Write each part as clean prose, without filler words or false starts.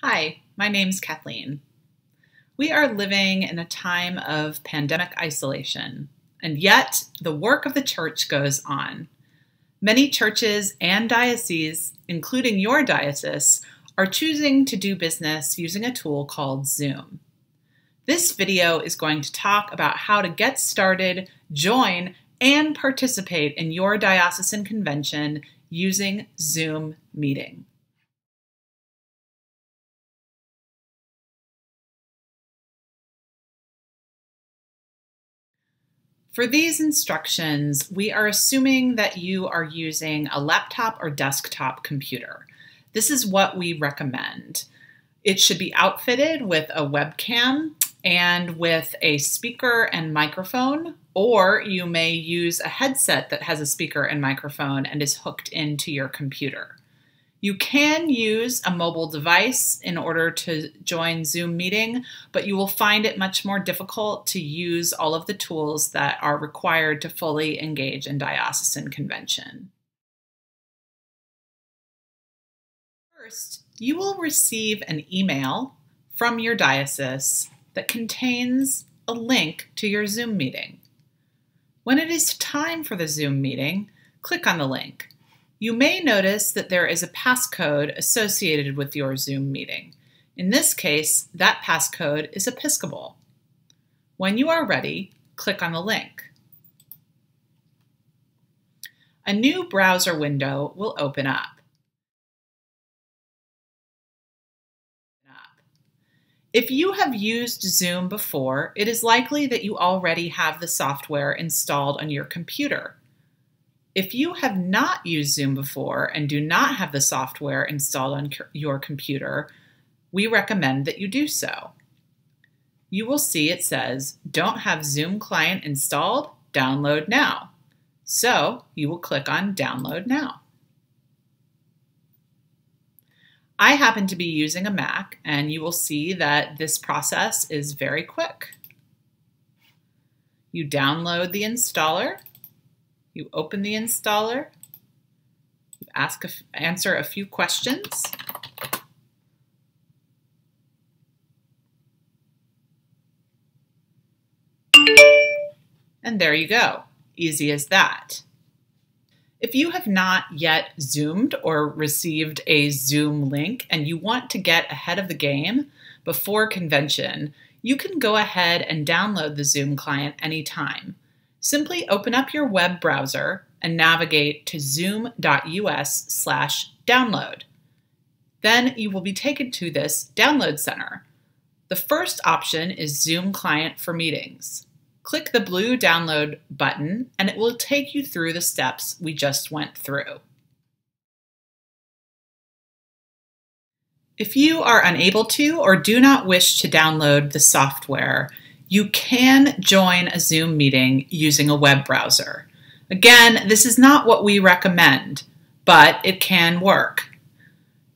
Hi, my name's Kathleen. We are living in a time of pandemic isolation, and yet the work of the church goes on. Many churches and dioceses, including your diocese, are choosing to do business using a tool called Zoom. This video is going to talk about how to get started, join, and participate in your diocesan convention using Zoom meeting. For these instructions, we are assuming that you are using a laptop or desktop computer. This is what we recommend. It should be outfitted with a webcam and with a speaker and microphone, or you may use a headset that has a speaker and microphone and is hooked into your computer. You can use a mobile device in order to join Zoom meeting, but you will find it much more difficult to use all of the tools that are required to fully engage in diocesan convention. First, you will receive an email from your diocese that contains a link to your Zoom meeting. When it is time for the Zoom meeting, click on the link. You may notice that there is a passcode associated with your Zoom meeting. In this case, that passcode is Episcopal. When you are ready, click on the link. A new browser window will open up. If you have used Zoom before, it is likely that you already have the software installed on your computer. If you have not used Zoom before and do not have the software installed on your computer, we recommend that you do so. You will see it says, "Don't have Zoom client installed? Download now." So you will click on Download Now. I happen to be using a Mac, and you will see that this process is very quick. You download the installer. You open the installer, you answer a few questions, and there you go. Easy as that. If you have not yet Zoomed or received a Zoom link and you want to get ahead of the game before convention, you can go ahead and download the Zoom client anytime. Simply open up your web browser and navigate to zoom.us/download. Then you will be taken to this download center. The first option is Zoom Client for Meetings. Click the blue download button and it will take you through the steps we just went through. If you are unable to or do not wish to download the software, you can join a Zoom meeting using a web browser. Again, this is not what we recommend, but it can work.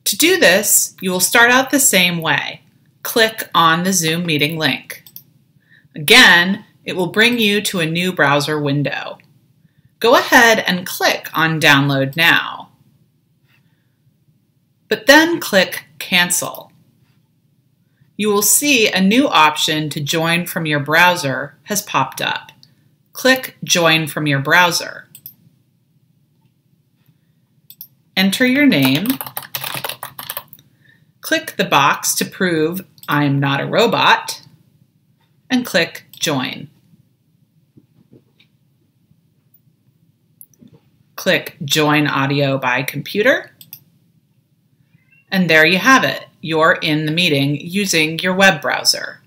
To do this, you will start out the same way. Click on the Zoom meeting link. Again, it will bring you to a new browser window. Go ahead and click on Download Now, but then click Cancel. You will see a new option to join from your browser has popped up. Click Join from your browser. Enter your name. Click the box to prove I'm not a robot, and click Join. Click Join Audio by Computer, and there you have it. You're in the meeting using your web browser.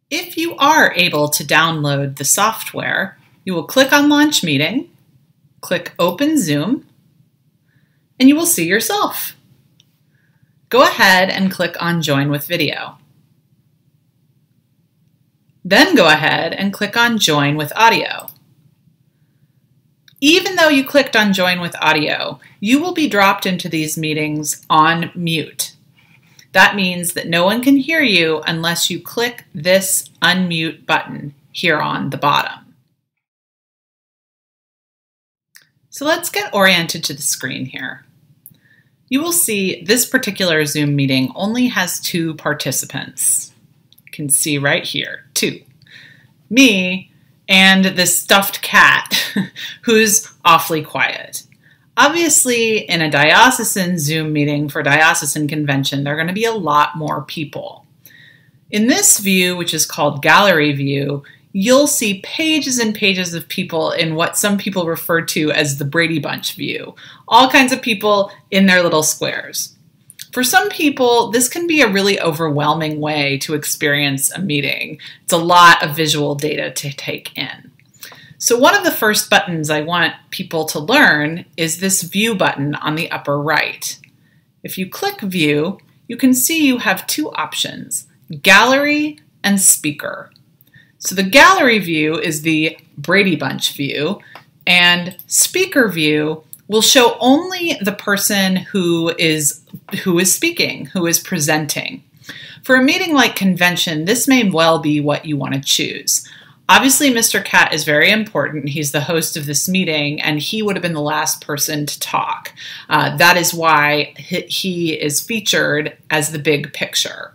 If you are able to download the software, you will click on Launch Meeting, click Open Zoom, and you will see yourself. Go ahead and click on Join with Video. Then go ahead and click on Join with Audio. Even though you clicked on Join with Audio, you will be dropped into these meetings on mute. That means that no one can hear you unless you click this unmute button here on the bottom. So let's get oriented to the screen here. you will see this particular Zoom meeting only has 2 participants. You can see right here, 2. Me and this stuffed cat who's awfully quiet. Obviously, in a diocesan Zoom meeting for diocesan convention, there are going to be a lot more people. In this view, which is called gallery view, you'll see pages and pages of people in what some people refer to as the Brady Bunch view. All kinds of people in their little squares. For some people, this can be a really overwhelming way to experience a meeting. It's a lot of visual data to take in. So one of the first buttons I want people to learn is this View button on the upper right. If you click View, you can see you have 2 options, Gallery and Speaker. So the Gallery view is the Brady Bunch view, and Speaker view will show only the person who is speaking, who is presenting. For a meeting like convention, this may well be what you want to choose. Obviously, Mr. Cat is very important. He's the host of this meeting, and he would have been the last person to talk. That is why he is featured as the big picture.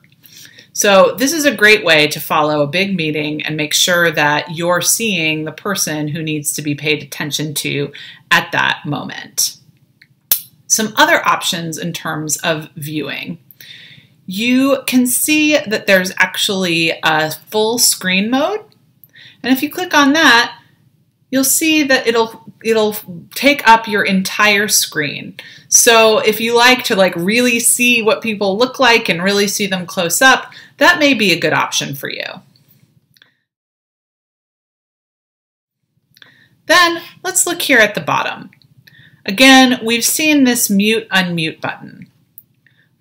So this is a great way to follow a big meeting and make sure that you're seeing the person who needs to be paid attention to at that moment. Some other options in terms of viewing. You can see that there's actually a full screen mode. And if you click on that, you'll see that it'll take up your entire screen. So if you like to really see what people look like and really see them close up, that may be a good option for you. Then let's look here at the bottom. Again, we've seen this mute unmute button.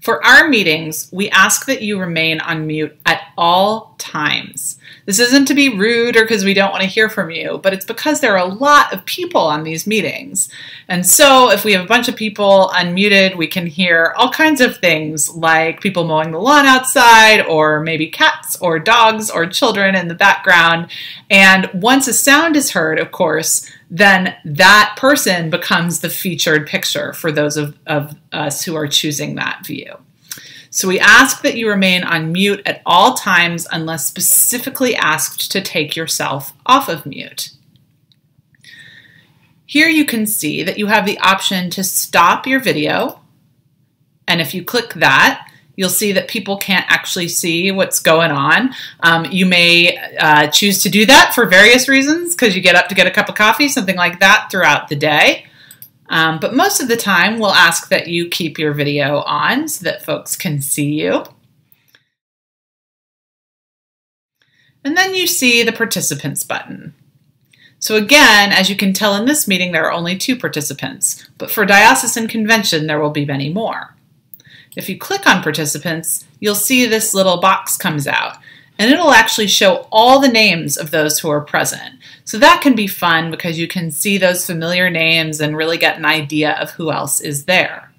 For our meetings, we ask that you remain on mute at all times. This isn't to be rude or because we don't want to hear from you, but it's because there are a lot of people on these meetings. And so if we have a bunch of people unmuted, we can hear all kinds of things like people mowing the lawn outside, or maybe cats or dogs or children in the background. And once a sound is heard, of course, then that person becomes the featured picture for those of us who are choosing that view. So we ask that you remain on mute at all times unless specifically asked to take yourself off of mute. Here you can see that you have the option to stop your video, and if you click that, you'll see that people can't actually see what's going on. You may choose to do that for various reasons, because you get up to get a cup of coffee, something like that throughout the day. But most of the time, we'll ask that you keep your video on so that folks can see you. And then you see the participants button. So again, as you can tell in this meeting, there are only 2 participants, but for diocesan convention, there will be many more. If you click on participants, you'll see this little box comes out, and it'll actually show all the names of those who are present. So that can be fun because you can see those familiar names and really get an idea of who else is there.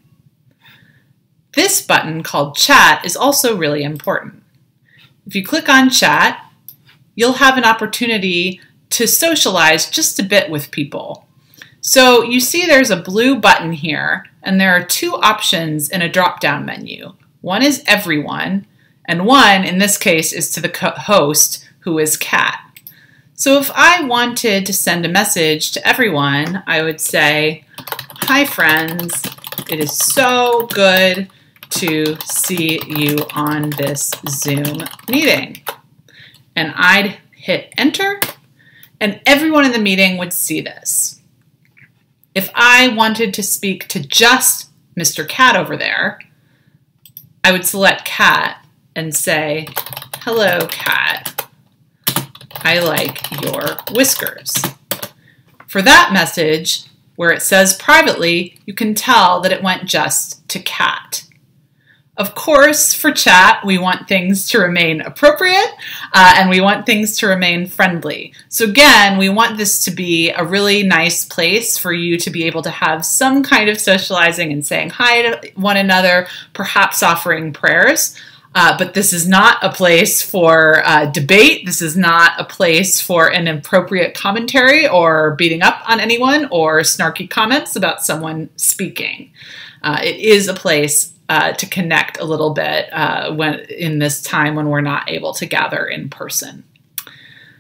This button called Chat is also really important. If you click on Chat, you'll have an opportunity to socialize just a bit with people. So you see there's a blue button here, and there are 2 options in a drop-down menu. One is Everyone, and one, in this case, is to the host, who is Cat. So if I wanted to send a message to everyone, I would say, "Hi friends, it is so good to see you on this Zoom meeting." And I'd hit enter, and everyone in the meeting would see this. If I wanted to speak to just Mr. Cat over there, I would select Cat and say, "Hello, Cat. I like your whiskers." For that message, where it says privately, you can tell that it went just to Cat. Of course, for chat, we want things to remain appropriate and we want things to remain friendly. So again, we want this to be a really nice place for you to be able to have some kind of socializing and saying hi to one another, perhaps offering prayers. But this is not a place for debate. This is not a place for inappropriate commentary or beating up on anyone or snarky comments about someone speaking. It is a place to connect a little bit when in this time when we're not able to gather in person.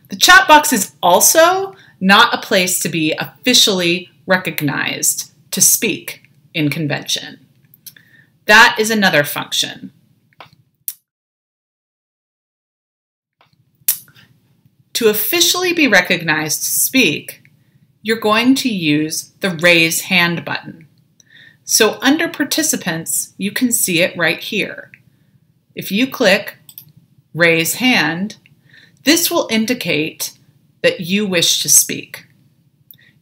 The chat box is also not a place to be officially recognized to speak in convention. That is another function. To officially be recognized to speak, you're going to use the raise hand button. So under participants, you can see it right here. If you click raise hand, this will indicate that you wish to speak.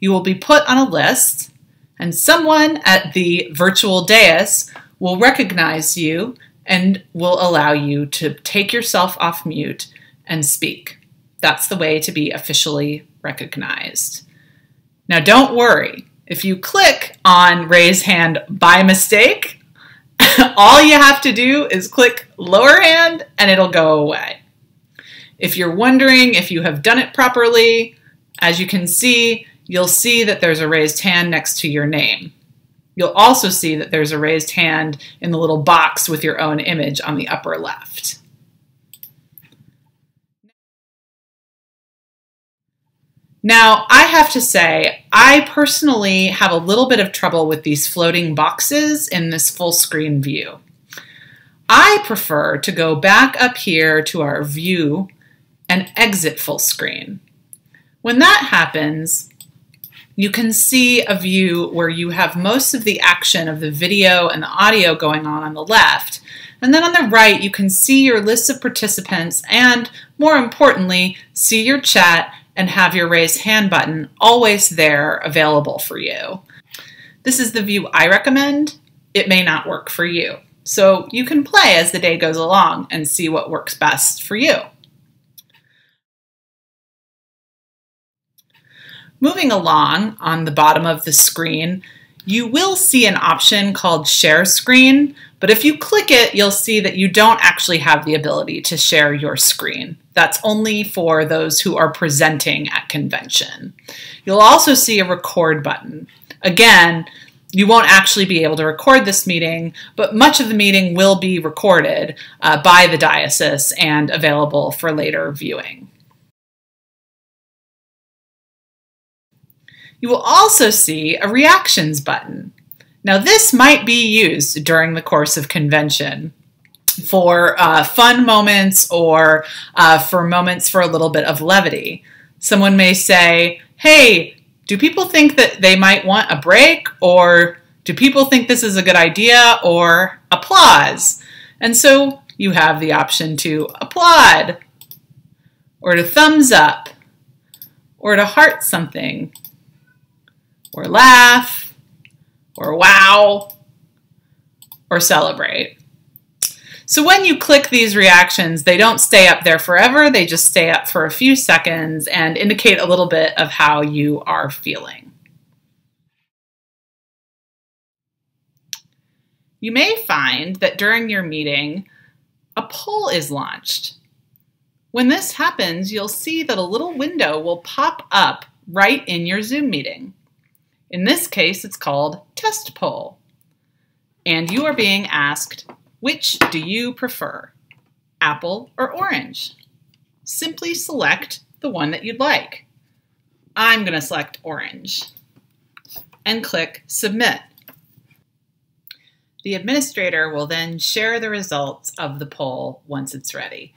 You will be put on a list, and someone at the virtual dais will recognize you and will allow you to take yourself off mute and speak. That's the way to be officially recognized. Now don't worry, if you click on raise hand by mistake, all you have to do is click lower hand and it'll go away. If you're wondering if you have done it properly, as you can see, you'll see that there's a raised hand next to your name. You'll also see that there's a raised hand in the little box with your own image on the upper left. Now, I have to say, I personally have a little bit of trouble with these floating boxes in this full screen view. I prefer to go back up here to our view and exit full screen. When that happens, you can see a view where you have most of the action of the video and the audio going on the left. And then on the right, you can see your list of participants and, more importantly, see your chat and have your raise hand button always there available for you. This is the view I recommend. It may not work for you. So you can play as the day goes along and see what works best for you. Moving along on the bottom of the screen, you will see an option called Share Screen, but if you click it, you'll see that you don't actually have the ability to share your screen. That's only for those who are presenting at convention. You'll also see a Record button. Again, you won't actually be able to record this meeting, but much of the meeting will be recorded by the diocese and available for later viewing. You will also see a Reactions button. Now this might be used during the course of convention for fun moments or for moments for a little bit of levity. Someone may say, hey, do people think that they might want a break? Or do people think this is a good idea? Or applause. And so you have the option to applaud, or to thumbs up, or to heart something, or laugh, or wow, or celebrate. So when you click these reactions, they don't stay up there forever, they just stay up for a few seconds and indicate a little bit of how you are feeling. You may find that during your meeting, a poll is launched. When this happens, you'll see that a little window will pop up right in your Zoom meeting. In this case, it's called Test Poll. And you are being asked, which do you prefer, apple or orange? Simply select the one that you'd like. I'm going to select orange and click Submit. The administrator will then share the results of the poll once it's ready.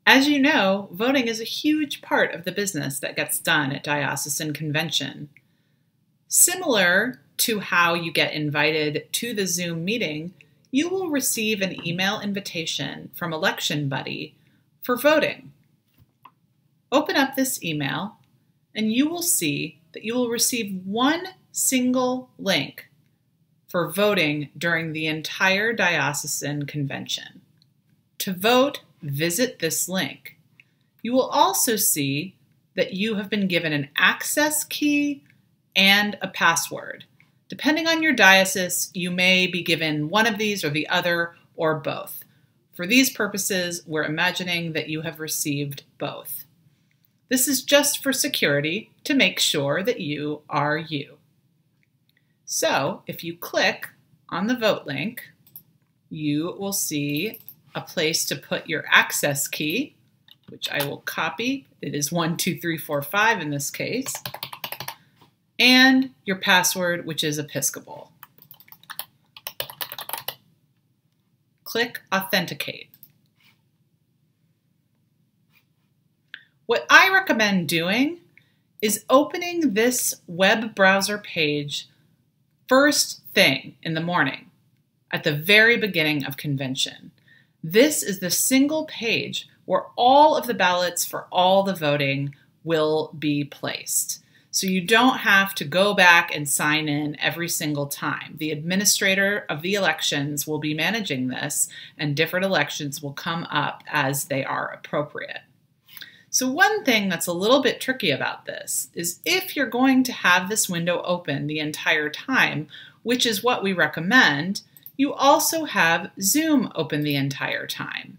As you know, voting is a huge part of the business that gets done at Diocesan Convention. Similar to how you get invited to the Zoom meeting, you will receive an email invitation from ElectionBuddy for voting. Open up this email and you will see that you will receive one single link for voting during the entire Diocesan Convention. To vote, visit this link. You will also see that you have been given an access key and a password. Depending on your diocese, you may be given one of these or the other or both. For these purposes, we're imagining that you have received both. This is just for security to make sure that you are you. So if you click on the vote link, you will see a place to put your access key, which I will copy. It is 12345 in this case, and your password, which is Episcopal. Click Authenticate. What I recommend doing is opening this web browser page first thing in the morning, at the very beginning of convention. This is the single page where all of the ballots for all the voting will be placed. So you don't have to go back and sign in every single time. The administrator of the elections will be managing this, and different elections will come up as they are appropriate. So one thing that's a little bit tricky about this is if you're going to have this window open the entire time, which is what we recommend, you also have Zoom open the entire time.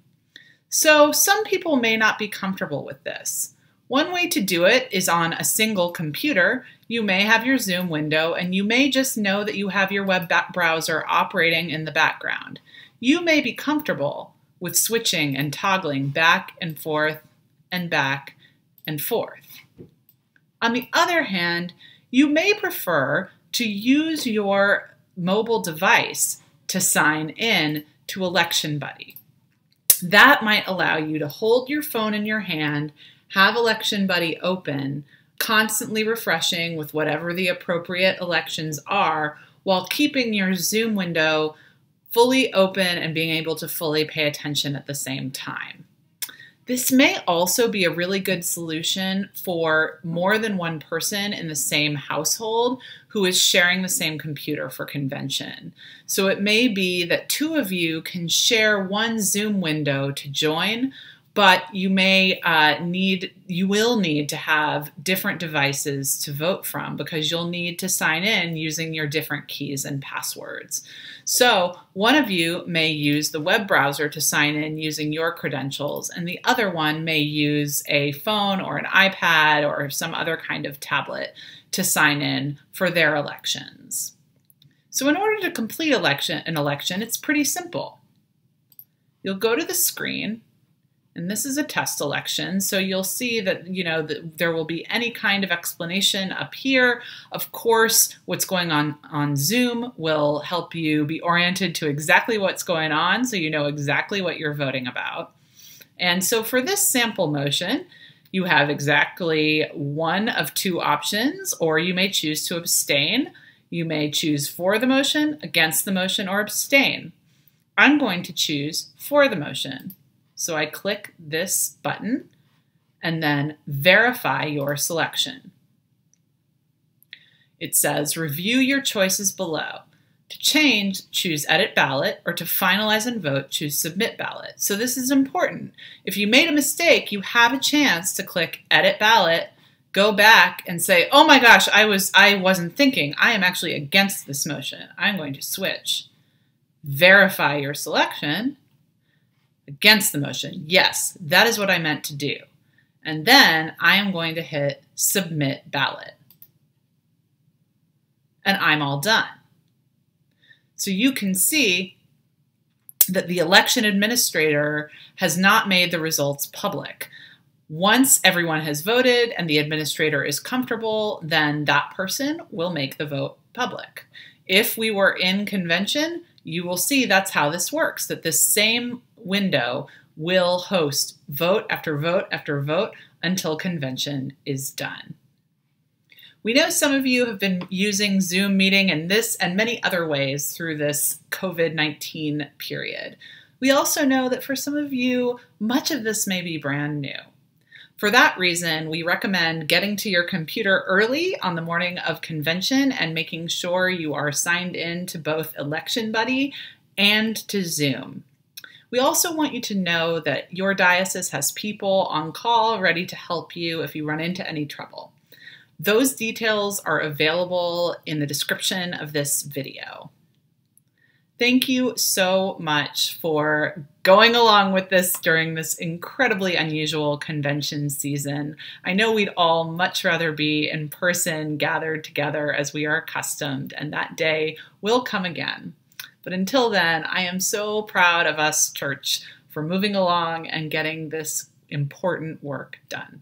So some people may not be comfortable with this. One way to do it is on a single computer. You may have your Zoom window and you may just know that you have your web browser operating in the background. You may be comfortable with switching and toggling back and forth and back and forth. On the other hand, you may prefer to use your mobile device to sign in to ElectionBuddy. That might allow you to hold your phone in your hand, have ElectionBuddy open, constantly refreshing with whatever the appropriate elections are, while keeping your Zoom window fully open and being able to fully pay attention at the same time. This may also be a really good solution for more than one person in the same household who is sharing the same computer for convention. So it may be that two of you can share one Zoom window to join, but you will need to have different devices to vote from because you'll need to sign in using your different keys and passwords. So one of you may use the web browser to sign in using your credentials, and the other one may use a phone or an iPad or some other kind of tablet to sign in for their elections. So in order to complete an election, it's pretty simple. You'll go to the screen, and this is a test election, so you'll see that, that there will be any kind of explanation up here. Of course, what's going on Zoom will help you be oriented to exactly what's going on, so you know exactly what you're voting about. And so for this sample motion, you have exactly one of two options, or you may choose to abstain. You may choose for the motion, against the motion, or abstain. I'm going to choose for the motion. So I click this button and then verify your selection. It says review your choices below. To change, choose edit ballot, or to finalize and vote, choose submit ballot. So this is important. If you made a mistake, you have a chance to click edit ballot, go back and say, oh my gosh, I wasn't thinking. I am actually against this motion. I'm going to switch. Verify your selection. Against the motion. Yes, that is what I meant to do. And then I am going to hit submit ballot. And I'm all done. So you can see that the election administrator has not made the results public. Once everyone has voted and the administrator is comfortable, then that person will make the vote public. If we were in convention, you will see that's how this works, that this same window will host vote after vote after vote until convention is done. We know some of you have been using Zoom meeting in this and many other ways through this COVID-19 period. We also know that for some of you, much of this may be brand new. For that reason, we recommend getting to your computer early on the morning of convention and making sure you are signed in to both ElectionBuddy and to Zoom. We also want you to know that your diocese has people on call ready to help you if you run into any trouble. Those details are available in the description of this video. Thank you so much for going along with this during this incredibly unusual convention season. I know we'd all much rather be in person, gathered together as we are accustomed, and that day will come again. But until then, I am so proud of us, church, for moving along and getting this important work done.